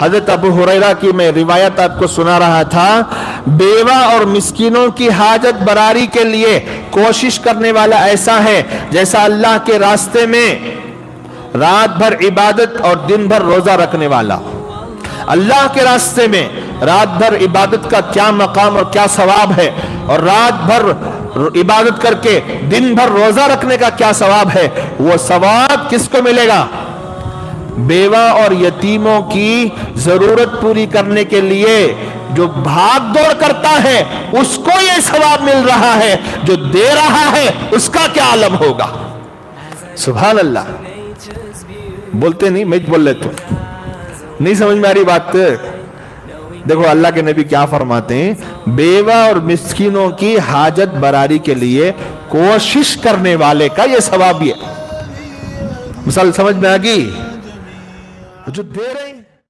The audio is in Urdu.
حضرت ابو ہریرہ کی میں روایت آپ کو سنا رہا تھا، بیوہ اور مسکینوں کی حاجت براری کے لیے کوشش کرنے والا ایسا ہے جیسا اللہ کے راستے میں رات بھر عبادت اور دن بھر روزہ رکھنے والا۔ اللہ کے راستے میں رات بھر عبادت کا کیا مقام اور کیا ثواب ہے، اور رات بھر عبادت کر کے دن بھر روزہ رکھنے کا کیا ثواب ہے، وہ ثواب کس کو ملے گا؟ بیوہ اور یتیموں کی ضرورت پوری کرنے کے لیے جو بھاگ دوڑ کرتا ہے اس کو یہ ثواب مل رہا ہے، جو دے رہا ہے اس کا کیا عالم ہوگا۔ سبحان اللہ۔ بولتے نہیں، میں بول لیتا ہوں، نہیں سمجھ میں آ رہی بات؟ دیکھو اللہ کے نبی کیا فرماتے ہیں، بیوہ اور مسکینوں کی حاجت براری کے لیے کوشش کرنے والے کا یہ ثواب ہے۔ مثال سمجھ میں آ گئی؟ جو دے رہے ہیں